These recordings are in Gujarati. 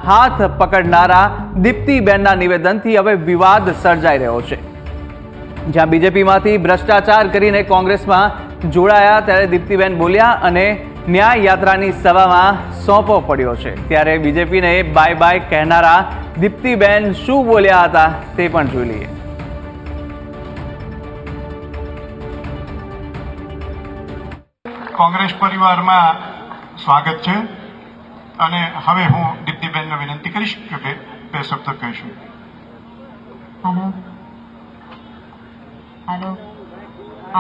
હાથ પકડનારા દીપ્તિબેનના નિવેદનથી હવે વિવાદ સર્જાઈ રહ્યો છે। જ્યાં બીજેપીમાંથી ભ્રષ્ટાચાર કરીને કોંગ્રેસમાં જોડાયા ત્યારે દીપ્તિબેન બોલ્યા અને ન્યાય યાત્રાની સભામાં સોંપો પડ્યો છે। ત્યારે બીજેપીને બાય બાય કહેનારા દીપ્તિબેન શું બોલ્યા હતા તે પણ જોઈ લઈએ। કોંગ્રેસ પરિવારમાં સ્વાગત છે અને હવે હું દીપ્તિબેનને વિનંતી કરીશ કે બે શબ્દ કહીશું। હાલો,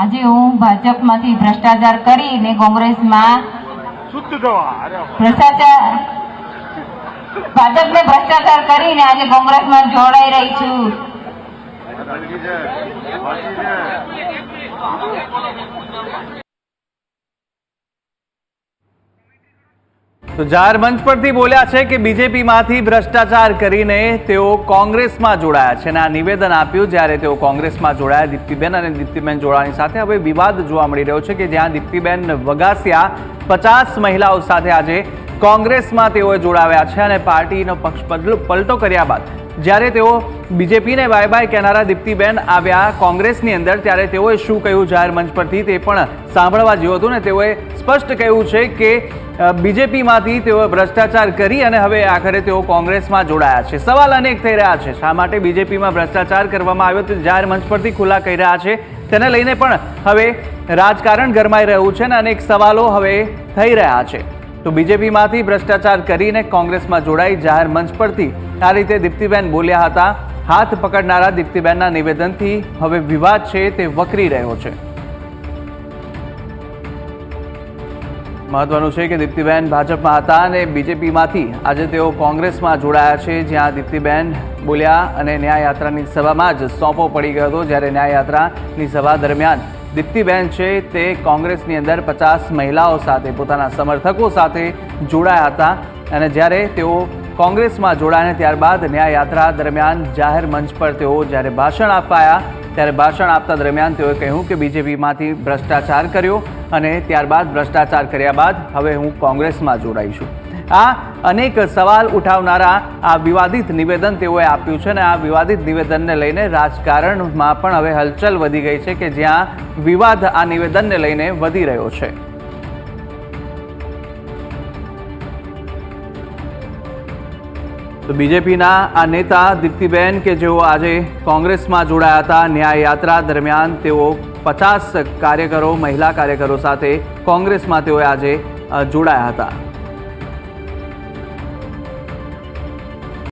આજે હું ભાજપમાંથી ભ્રષ્ટાચાર કરીને કોંગ્રેસમાં ભાજપને ભ્રષ્ટાચાર કરીને આજે કોંગ્રેસમાં જોડાઈ રહી છું। તો જાહેર મંચ પરથી બોલ્યા છે કે બીજેપીમાંથી ભ્રષ્ટાચાર કરીને તેઓ કોંગ્રેસમાં જોડાયા છે અને આ નિવેદન આપ્યું જ્યારે તેઓ કોંગ્રેસમાં જોડાયા દીપ્તિબેન અને દીપ્તિબેન જોડાવાની સાથે હવે વિવાદ જોવા મળી રહ્યો છે કે જ્યાં દીપ્તિબેન વગાસિયા 50 મહિલાઓ સાથે આજે કોંગ્રેસમાં તેઓએ જોડાવ્યા છે અને પાર્ટીનો પક્ષ પલટો કર્યા બાદ જ્યારે તેઓ બીજેપીને બાય બાય કહેનારા દીપ્તિબેન આવ્યા કોંગ્રેસની અંદર ત્યારે તેઓએ શું કહ્યું જાહેર મંચ પરથી તે પણ સાંભળવા જેવું હતું ને તેઓએ સ્પષ્ટ કહ્યું છે કે બીજેપીમાંથી તેઓએ ભ્રષ્ટાચાર કરી અને હવે આખરે તેઓ કોંગ્રેસમાં જોડાયા છે। સવાલ અનેક થઈ રહ્યા છે, શા માટે બીજેપીમાં ભ્રષ્ટાચાર કરવામાં આવ્યો તે જાહેર મંચ પરથી ખુલ્લા કહી રહ્યા છે। તેને લઈને પણ હવે રાજકારણ ગરમાઈ રહ્યું છે અને અનેક સવાલો હવે થઈ રહ્યા છે। તો બીજેપીમાંથી ભ્રષ્ટાચાર કરીને કોંગ્રેસમાં જોડાઈ જાહેર મંચ પરથી આ રીતે દીપ્તિબેન બોલ્યા હતા। હાથ પકડનારા દીપ્તિબેનના નિવેદનથી હવે વિવાદ છે તે વકરી રહ્યો છે। મહત્વનું છે કે દીપ્તિબેન ભાજપમાં હતા અને બીજેપીમાંથી આજે તેઓ કોંગ્રેસમાં જોડાયા છે, જ્યાં દીપ્તિબેન બોલ્યા અને ન્યાય યાત્રાની સભામાં જ સોંપો પડી ગયો હતો। જ્યારે ન્યાય યાત્રાની સભા દરમિયાન દીપ્તિબેન છે તે કોંગ્રેસની અંદર 50 મહિલાઓ સાથે પોતાના સમર્થકો સાથે જોડાયા હતા અને જ્યારે તેઓ કોંગ્રેસમાં જોડાયા ત્યારબાદ ન્યાય યાત્રા દરમિયાન જાહેર મંચ પર તેઓ જ્યારે ભાષણ આપવા ત્યારે ભાષણ આપતા દરમિયાન તેઓએ કહ્યું કે બીજેપીમાંથી ભ્રષ્ટાચાર કર્યો અને ત્યારબાદ ભ્રષ્ટાચાર કર્યા બાદ હવે હું કોંગ્રેસમાં જોડાઈશું। આ અનેક સવાલ ઉઠાવનારા આ વિવાદિત નિવેદન તેઓએ આપ્યું છે અને આ વિવાદિત નિવેદનને લઈને રાજકારણમાં પણ હવે હલચલ વધી ગઈ છે કે જ્યાં વિવાદ આ નિવેદનને લઈને વધી રહ્યો છે। તો બીજેપીના આ નેતા દીપ્તિબેન કે જેઓ આજે કોંગ્રેસમાં જોડાયા હતા ન્યાય યાત્રા દરમિયાન તેઓ 50 કાર્યકરો મહિલા કાર્યકરો સાથે કોંગ્રેસમાં તેઓ આજે જોડાયા હતા।